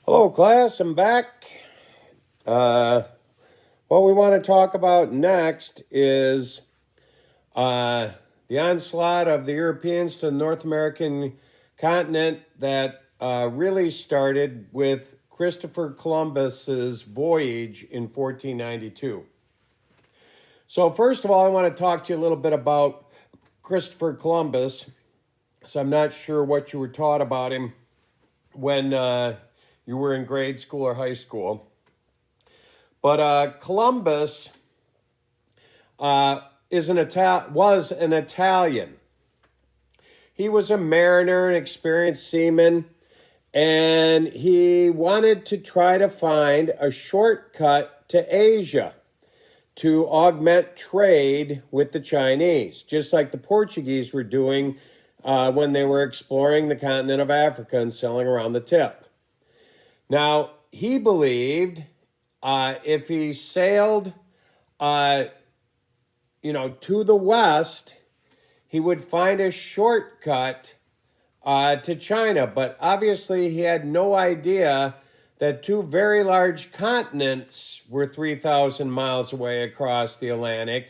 Hello, class. I'm back. Uh, what we want to talk about next is uh, the onslaught of the Europeans to the North American continent that really started with Christopher Columbus's voyage in 1492. So, first of all, I want to talk to you a little bit about Christopher Columbus. So, I'm not sure what you were taught about him when you were in grade school or high school. But Columbus was an Italian. He was a mariner, an experienced seaman, and he wanted to try to find a shortcut to Asia to augment trade with the Chinese, just like the Portuguese were doing when they were exploring the continent of Africa and sailing around the tip. Now, he believed if he sailed, to the west, he would find a shortcut to China. But obviously, he had no idea that two very large continents were 3,000 miles away across the Atlantic.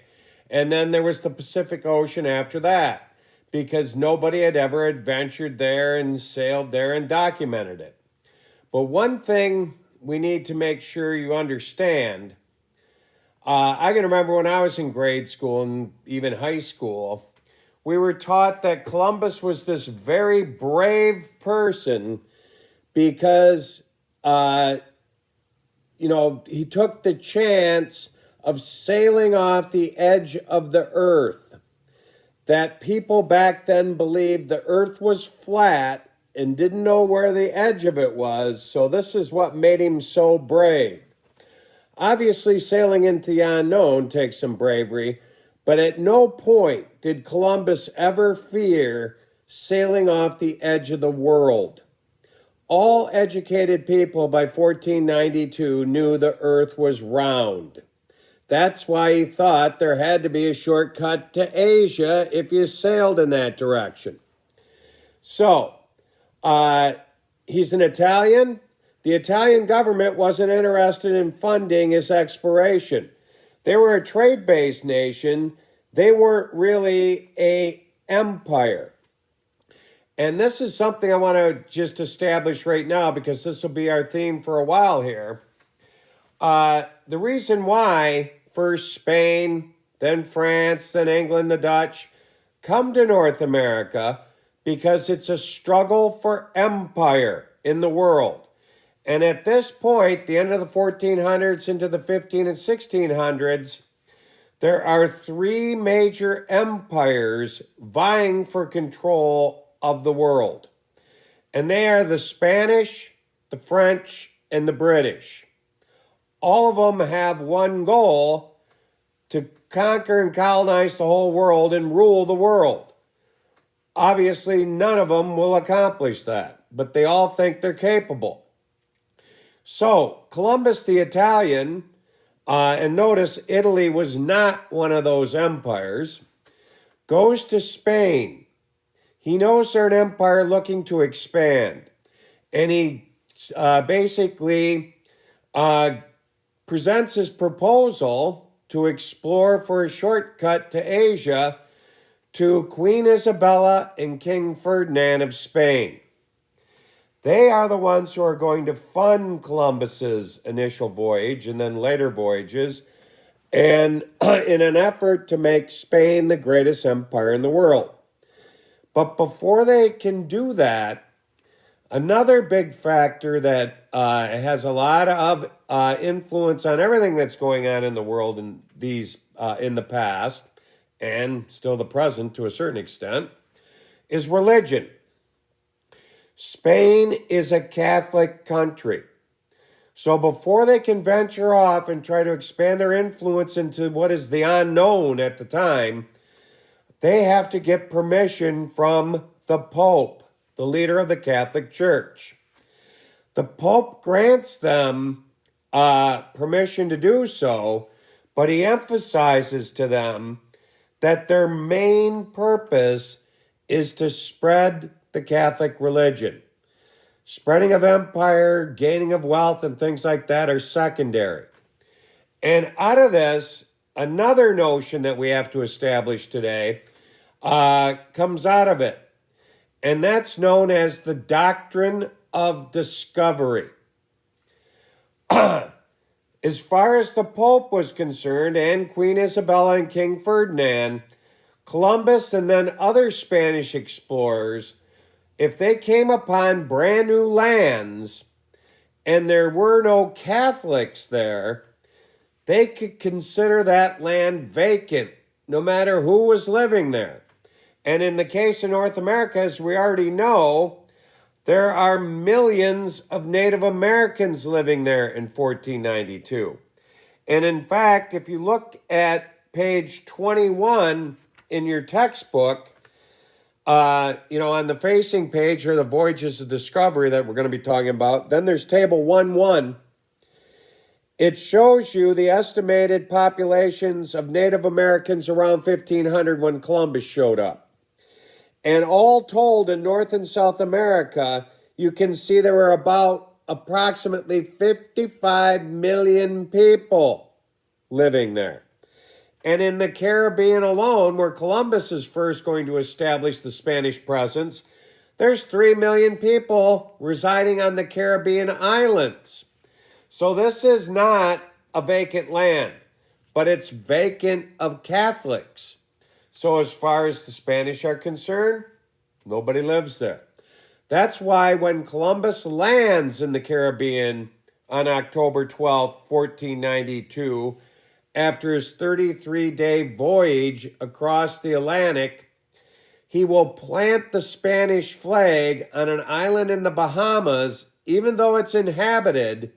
And then there was the Pacific Ocean after that, because nobody had ever adventured there and sailed there and documented it. But one thing we need to make sure you understand, I can remember when I was in grade school and even high school, we were taught that Columbus was this very brave person because, he took the chance of sailing off the edge of the earth. That people back then believed the earth was flat and didn't know where the edge of it was, so this is what made him so brave. Obviously, sailing into the unknown takes some bravery, but at no point did Columbus ever fear sailing off the edge of the world. All educated people by 1492 knew the earth was round. That's why he thought there had to be a shortcut to Asia if you sailed in that direction. So, he's an Italian. The Italian government wasn't interested in funding his exploration. They were a trade-based nation. They weren't really an empire. And this is something I want to just establish right now because this will be our theme for a while here. The reason why first Spain, then France, then England, the Dutch come to North America because it's a struggle for empire in the world. And at this point, the end of the 1400s into the 15 and 1600s, there are three major empires vying for control of the world. And they are the Spanish, the French, and the British. All of them have one goal: to conquer and colonize the whole world and rule the world. Obviously, none of them will accomplish that, but they all think they're capable. So, Columbus the Italian, and notice Italy was not one of those empires, goes to Spain. He knows they're an empire looking to expand, and he basically presents his proposal to explore for a shortcut to Asia to Queen Isabella and King Ferdinand of Spain. They are the ones who are going to fund Columbus's initial voyage and then later voyages, and in an effort to make Spain the greatest empire in the world. But before they can do that, another big factor that has a lot of influence on everything that's going on in the world in the past and still the present to a certain extent is religion. Spain is a Catholic country. So before they can venture off and try to expand their influence into what is the unknown at the time, they have to get permission from the Pope, the leader of the Catholic Church. The Pope grants them permission to do so, but he emphasizes to them that their main purpose is to spread the Catholic religion. Spreading of empire, gaining of wealth, and things like that are secondary. And out of this, another notion that we have to establish today comes out of it. And that's known as the Doctrine of Discovery. As far as the Pope was concerned, and Queen Isabella and King Ferdinand, Columbus and then other Spanish explorers, if they came upon brand new lands and there were no Catholics there, they could consider that land vacant, no matter who was living there. And in the case of North America, as we already know, there are millions of Native Americans living there in 1492. And in fact, if you look at page 21 in your textbook, on the facing page are the Voyages of Discovery that we're going to be talking about. Then there's table 1.1. It shows you the estimated populations of Native Americans around 1500 when Columbus showed up. And all told in North and South America, you can see there were about approximately 55 million people living there. And in the Caribbean alone, where Columbus is first going to establish the Spanish presence, there's 3 million people residing on the Caribbean islands. So this is not a vacant land, but it's vacant of Catholics. So as far as the Spanish are concerned, nobody lives there. That's why when Columbus lands in the Caribbean on October 12, 1492, after his 33-day voyage across the Atlantic, he will plant the Spanish flag on an island in the Bahamas, even though it's inhabited,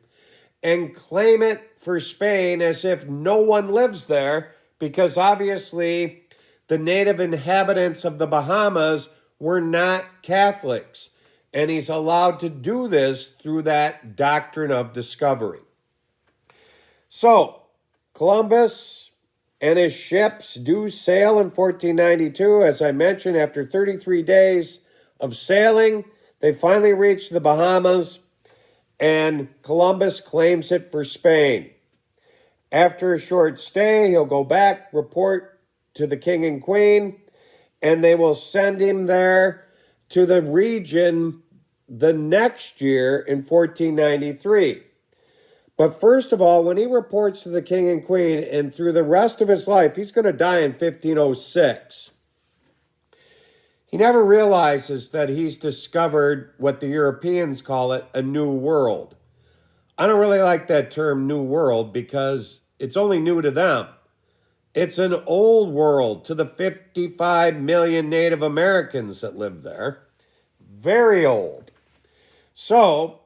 and claim it for Spain as if no one lives there, because obviously the native inhabitants of the Bahamas were not Catholics. And he's allowed to do this through that Doctrine of Discovery. So, Columbus and his ships do sail in 1492. As I mentioned, after 33 days of sailing, they finally reach the Bahamas, and Columbus claims it for Spain. After a short stay, he'll go back, report to the king and queen, and they will send him there to the region the next year in 1493. But first of all, when he reports to the king and queen, and through the rest of his life, he's going to die in 1506. He never realizes that he's discovered what the Europeans call it, a new world. I don't really like that term, new world, because it's only new to them. It's an old world to the 55 million Native Americans that live there. Very old. So,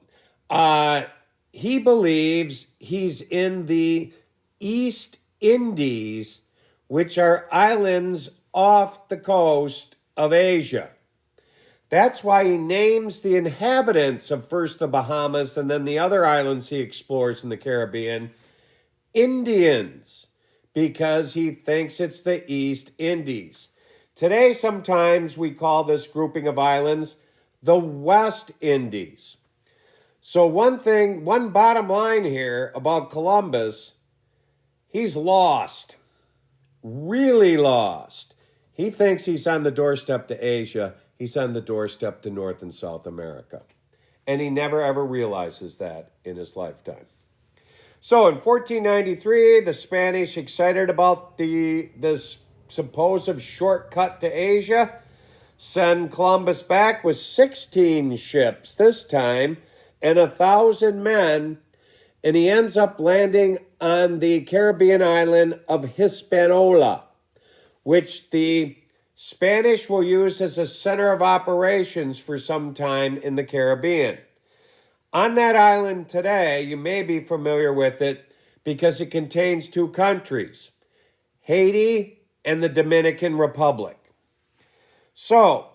he believes he's in the East Indies, which are islands off the coast of Asia. That's why he names the inhabitants of first the Bahamas and then the other islands he explores in the Caribbean Indians, because he thinks it's the East Indies. Today, sometimes we call this grouping of islands the West Indies. So one bottom line here about Columbus, he's lost, really lost. He thinks he's on the doorstep to Asia. He's on the doorstep to North and South America. And he never ever realizes that in his lifetime. So in 1493, the Spanish, excited about this supposed shortcut to Asia, send Columbus back with 16 ships this time and 1,000 men, and he ends up landing on the Caribbean island of Hispaniola, which the Spanish will use as a center of operations for some time in the Caribbean. On that island today, you may be familiar with it because it contains two countries, Haiti and the Dominican Republic. So,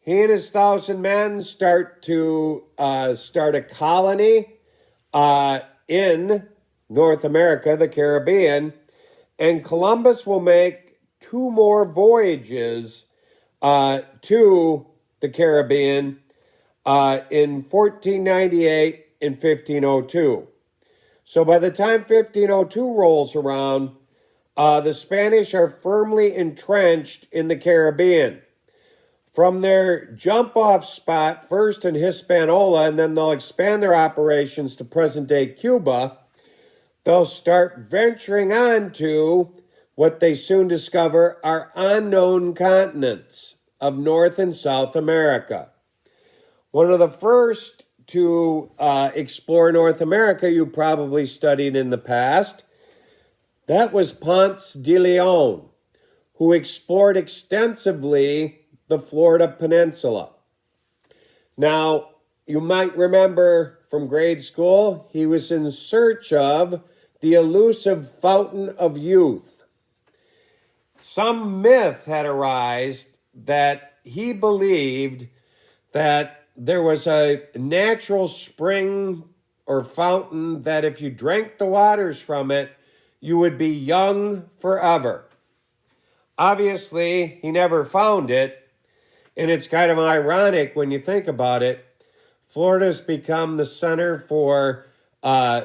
he and his 1,000 men start a colony in North America, the Caribbean, and Columbus will make 2 more voyages to the Caribbean in 1498 and 1502. So by the time 1502 rolls around, the Spanish are firmly entrenched in the Caribbean. From their jump-off spot, first in Hispaniola, and then they'll expand their operations to present-day Cuba, they'll start venturing on to what they soon discover are unknown continents of North and South America. One of the first to explore North America you probably studied in the past, that was Ponce de Leon, who explored extensively the Florida Peninsula. Now, you might remember from grade school, he was in search of the elusive fountain of youth. Some myth had arisen that he believed that there was a natural spring or fountain that if you drank the waters from it, you would be young forever. Obviously, he never found it, and it's kind of ironic when you think about it. Florida's become the center for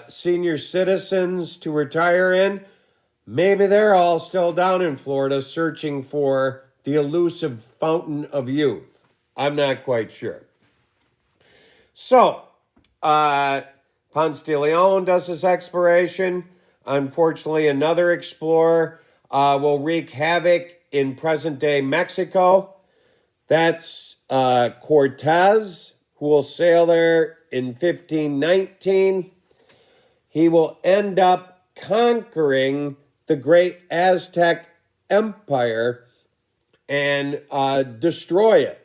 senior citizens to retire in. Maybe they're all still down in Florida searching for the elusive fountain of youth. I'm not quite sure. So, Ponce de Leon does his exploration. Unfortunately, another explorer will wreak havoc in present-day Mexico. That's Cortez, who will sail there in 1519. He will end up conquering the great Aztec Empire and destroy it.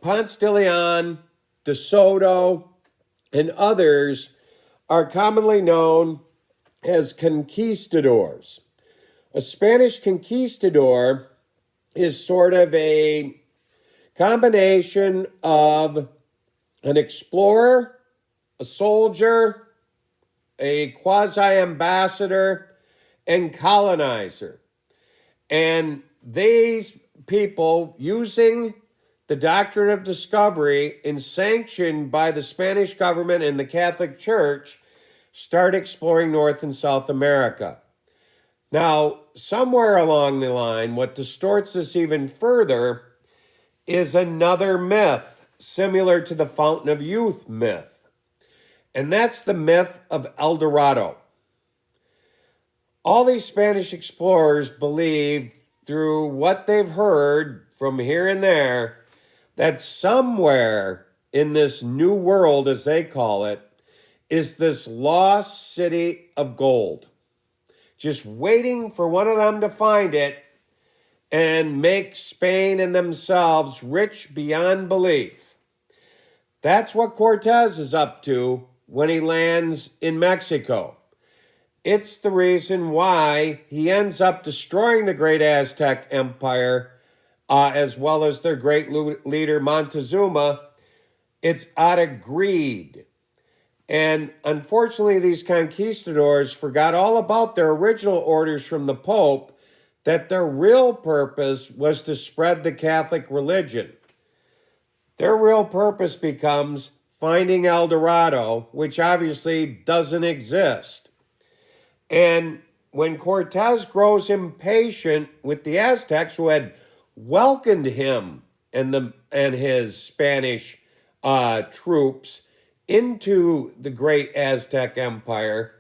Ponce de Leon, de Soto, and others are commonly known as conquistadors. A Spanish conquistador is sort of a combination of an explorer, a soldier, a quasi-ambassador, and colonizer. And these people, using the Doctrine of Discovery and sanctioned by the Spanish government and the Catholic Church, start exploring North and South America. Now, somewhere along the line, what distorts this even further is another myth, similar to the Fountain of Youth myth. And that's the myth of El Dorado. All these Spanish explorers believe, through what they've heard from here and there, that somewhere in this new world, as they call it, is this lost city of gold. Just waiting for one of them to find it and make Spain and themselves rich beyond belief. That's what Cortez is up to when he lands in Mexico. It's the reason why he ends up destroying the great Aztec Empire, as well as their great leader Montezuma. It's out of greed. And unfortunately, these conquistadors forgot all about their original orders from the Pope, that their real purpose was to spread the Catholic religion. Their real purpose becomes finding El Dorado, which obviously doesn't exist. And when Cortez grows impatient with the Aztecs, who had welcomed him and his Spanish troops into the great Aztec Empire,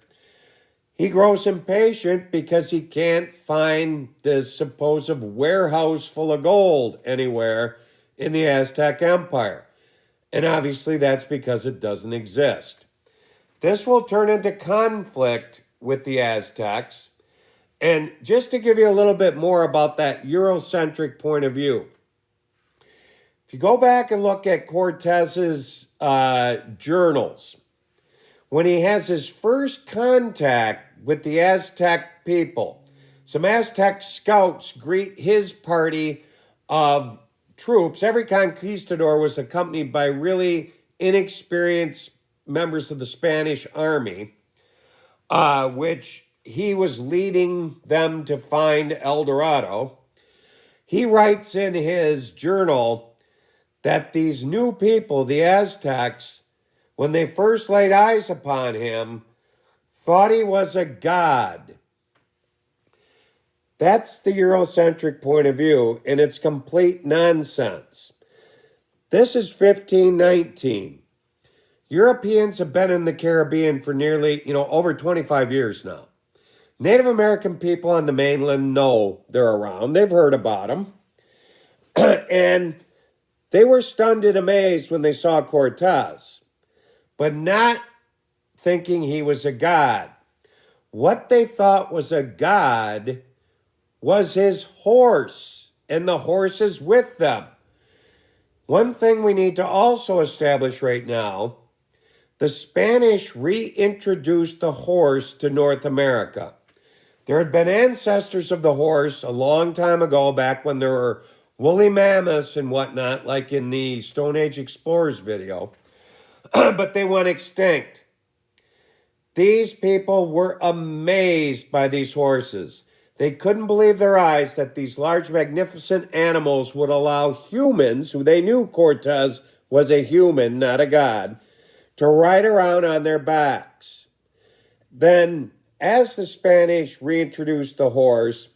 he grows impatient because he can't find this supposed warehouse full of gold anywhere in the Aztec Empire. And obviously that's because it doesn't exist. This will turn into conflict with the Aztecs. And just to give you a little bit more about that Eurocentric point of view, if you go back and look at Cortez's journals, when he has his first contact with the Aztec people, some Aztec scouts greet his party of troops. Every conquistador was accompanied by really inexperienced members of the Spanish army, which he was leading them to find El Dorado. He writes in his journal that these new people, the Aztecs, when they first laid eyes upon him, thought he was a god. That's the Eurocentric point of view, and it's complete nonsense. This is 1519. Europeans have been in the Caribbean for nearly, over 25 years now. Native American people on the mainland know they're around. They've heard about them. And they were stunned and amazed when they saw Cortez, but not thinking he was a god. What they thought was a god was his horse and the horses with them. One thing we need to also establish right now, the Spanish reintroduced the horse to North America. There had been ancestors of the horse a long time ago, back when there were woolly mammoths and whatnot, like in the Stone Age Explorers video, but they went extinct. These people were amazed by these horses. They couldn't believe their eyes that these large, magnificent animals would allow humans, who they knew Cortez was a human, not a god, to ride around on their backs. Then, as the Spanish reintroduced the horse,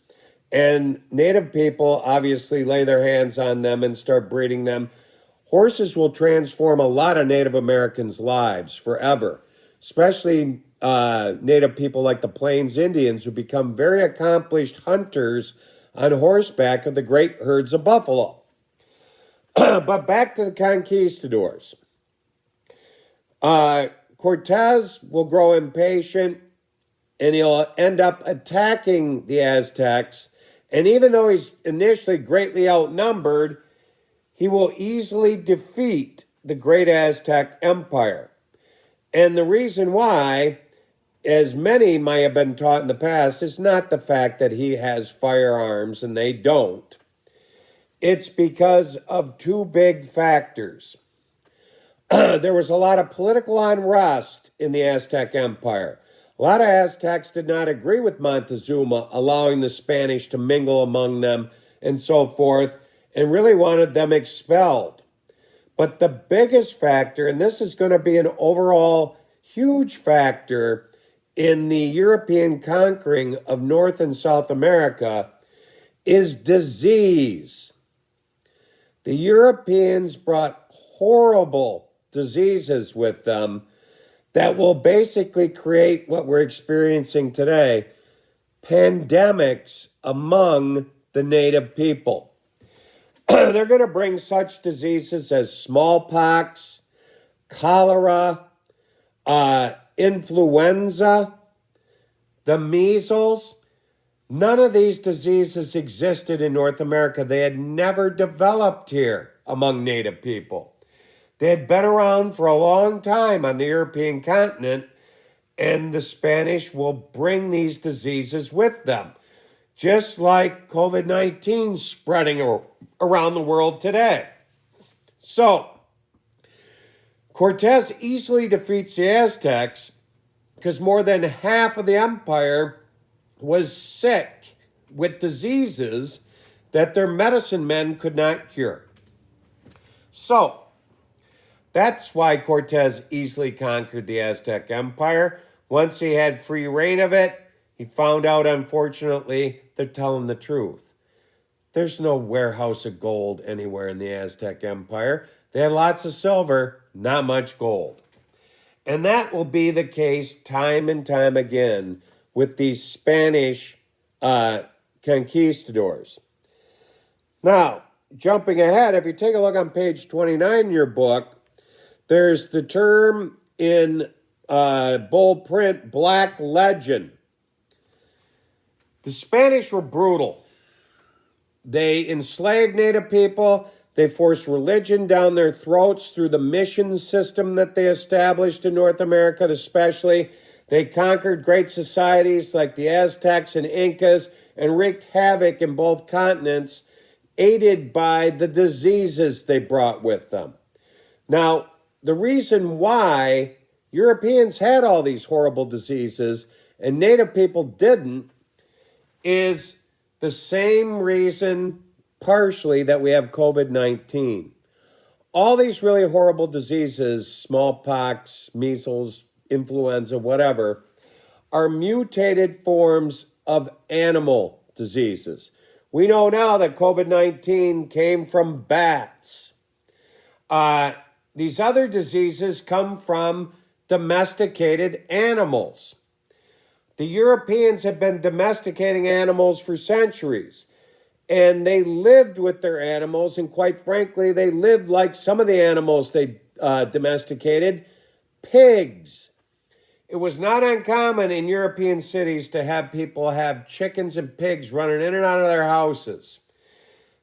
and native people obviously lay their hands on them and start breeding them, horses will transform a lot of Native Americans' lives forever, especially native people like the Plains Indians, who become very accomplished hunters on horseback of the great herds of buffalo. But back to the conquistadors. Cortez will grow impatient, and he'll end up attacking the Aztecs. And even though he's initially greatly outnumbered, he will easily defeat the great Aztec Empire. And the reason why, as many might have been taught in the past, is not the fact that he has firearms and they don't. It's because of two big factors. There was a lot of political unrest in the Aztec Empire. A lot of Aztecs did not agree with Montezuma allowing the Spanish to mingle among them and so forth, and really wanted them expelled. But the biggest factor, and this is going to be an overall huge factor in the European conquering of North and South America, is disease. The Europeans brought horrible diseases with them that will basically create what we're experiencing today, pandemics among the native people. They're going to bring such diseases as smallpox, cholera, influenza, the measles. None of these diseases existed in North America. They had never developed here among native people. They had been around for a long time on the European continent, and the Spanish will bring these diseases with them, just like COVID-19 spreading around the world today. So, Cortez easily defeats the Aztecs because more than half of the empire was sick with diseases that their medicine men could not cure. So, that's why Cortez easily conquered the Aztec Empire. Once he had free reign of it, he found out, unfortunately, they're telling the truth. There's no warehouse of gold anywhere in the Aztec Empire. They had lots of silver, not much gold. And that will be the case time and time again with these Spanish conquistadors. Now, jumping ahead, if you take a look on page 29 in your book, there's the term in bold print, Black Legend. The Spanish were brutal. They enslaved native people. They forced religion down their throats through the mission system that they established in North America especially. They conquered great societies like the Aztecs and Incas and wreaked havoc in both continents, aided by the diseases they brought with them. Now, the reason why Europeans had all these horrible diseases and native people didn't is the same reason partially that we have COVID-19. all these really horrible diseases, smallpox, measles, influenza, whatever, are mutated forms of animal diseases. We know now that COVID-19 came from bats. These other diseases come from domesticated animals. The Europeans have been domesticating animals for centuries, and they lived with their animals, and quite frankly, they lived like some of the animals they domesticated, pigs. It was not uncommon in European cities to have people have chickens and pigs running in and out of their houses.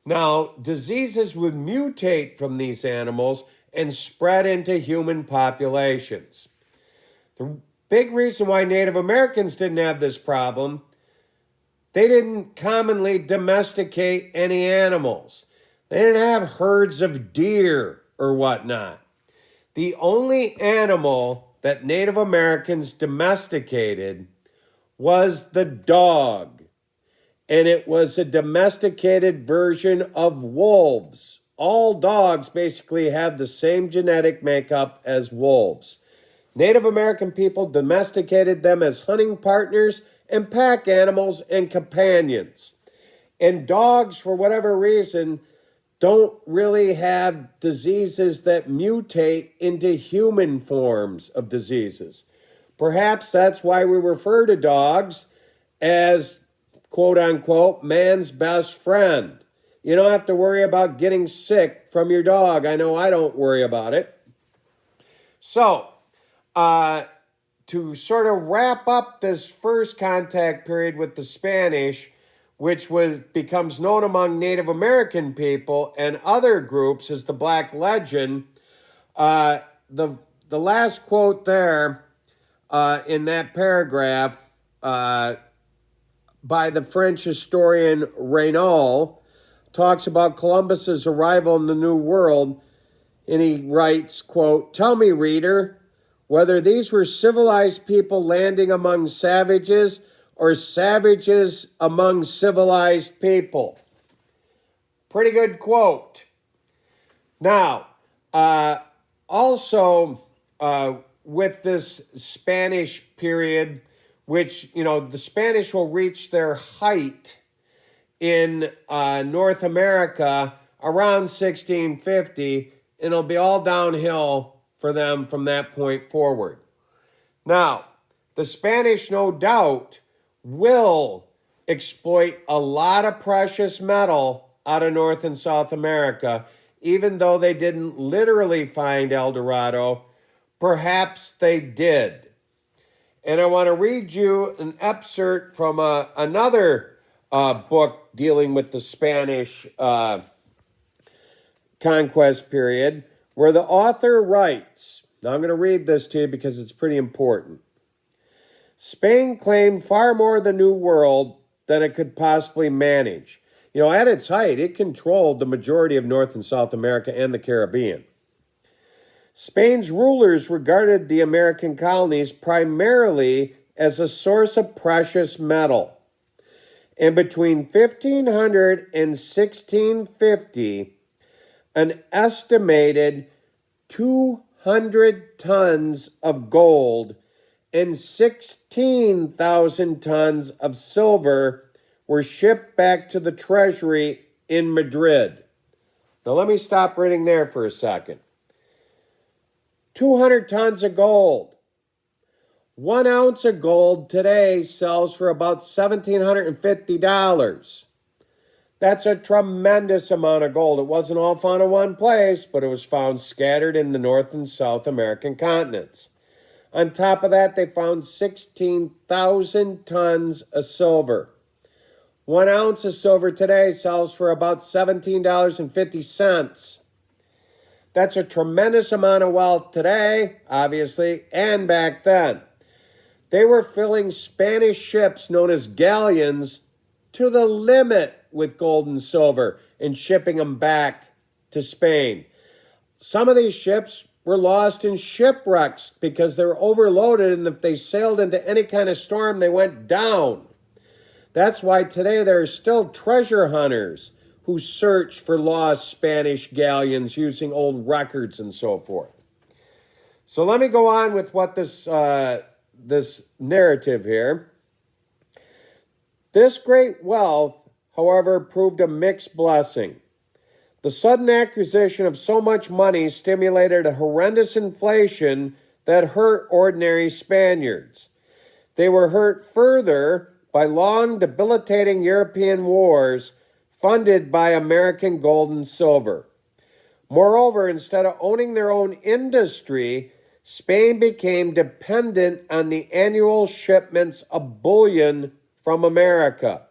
Now, diseases would mutate from these animals and spread into human populations. The big reason why Native Americans didn't have this problem, they didn't commonly domesticate any animals. They didn't have herds of deer or whatnot. The only animal that Native Americans domesticated was the dog. And it was a domesticated version of wolves. All dogs basically have the same genetic makeup as wolves. Native American people domesticated them as hunting partners and pack animals and companions. And dogs, for whatever reason, don't really have diseases that mutate into human forms of diseases. Perhaps that's why we refer to dogs as, quote unquote, man's best friend. You don't have to worry about getting sick from your dog. I know I don't worry about it. So, to sort of wrap up this first contact period with the Spanish, which becomes known among Native American people and other groups as the Black Legend, the last quote there in that paragraph by the French historian Raynal talks about Columbus's arrival in the New World, and he writes, quote, "Tell me, reader, whether these were civilized people landing among savages or savages among civilized people." Pretty good quote. Now, also with this Spanish period, which, the Spanish will reach their height in North America around 1650, and it'll be all downhill for them from that point forward. Now, the Spanish, no doubt, will exploit a lot of precious metal out of North and South America, even though they didn't literally find El Dorado. Perhaps they did. And I want to read you an excerpt from another book dealing with the Spanish conquest period, where the author writes, now I'm going to read this to you because it's pretty important. Spain claimed far more of the New World than it could possibly manage. At its height, it controlled the majority of North and South America and the Caribbean. Spain's rulers regarded the American colonies primarily as a source of precious metal. And between 1500 and 1650, an estimated 200 tons of gold and 16,000 tons of silver were shipped back to the treasury in Madrid. Now let me stop reading there for a second. 200 tons of gold. 1 ounce of gold today sells for about $1,750. That's a tremendous amount of gold. It wasn't all found in one place, but it was found scattered in the North and South American continents. On top of that, they found 16,000 tons of silver. 1 ounce of silver today sells for about $17.50. That's a tremendous amount of wealth today, obviously, and back then. They were filling Spanish ships known as galleons to the limit with gold and silver and shipping them back to Spain. Some of these ships were lost in shipwrecks because they were overloaded, and if they sailed into any kind of storm, they went down. That's why today there are still treasure hunters who searched for lost Spanish galleons using old records and so forth. So let me go on with what this narrative here. This great wealth, however, proved a mixed blessing. The sudden acquisition of so much money stimulated a horrendous inflation that hurt ordinary Spaniards. They were hurt further by long, debilitating European wars funded by American gold and silver. Moreover, instead of owning their own industry, Spain became dependent on the annual shipments of bullion from America.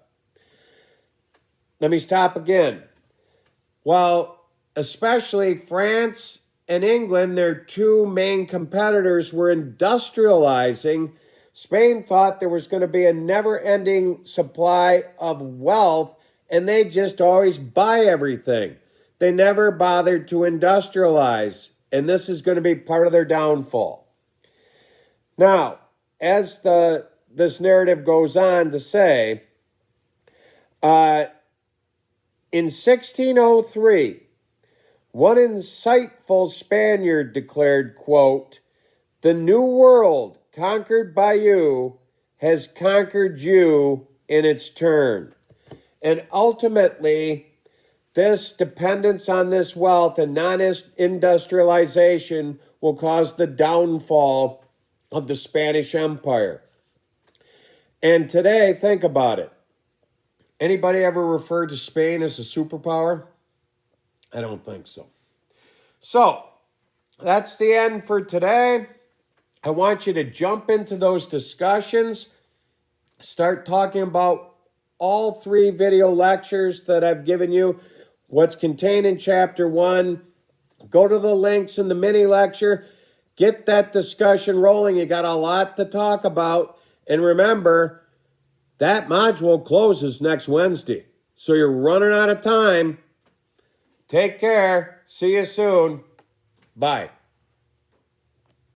Let me stop again. While especially France and England, their two main competitors, were industrializing, Spain thought there was going to be a never-ending supply of wealth, and they just always buy everything. They never bothered to industrialize, and this is going to be part of their downfall. Now, as this narrative goes on to say, in 1603, one insightful Spaniard declared, quote, "The New World, conquered by you, has conquered you in its turn." And ultimately, this dependence on this wealth and non-industrialization will cause the downfall of the Spanish Empire. And today, think about it. Anybody ever referred to Spain as a superpower? I don't think so. So, that's the end for today. I want you to jump into those discussions. Start talking about all 3 video lectures that I've given you. What's contained in Chapter 1. Go to the links in the mini lecture. Get that discussion rolling. You got a lot to talk about. And remember, that module closes next Wednesday. So you're running out of time. Take care. See you soon. Bye.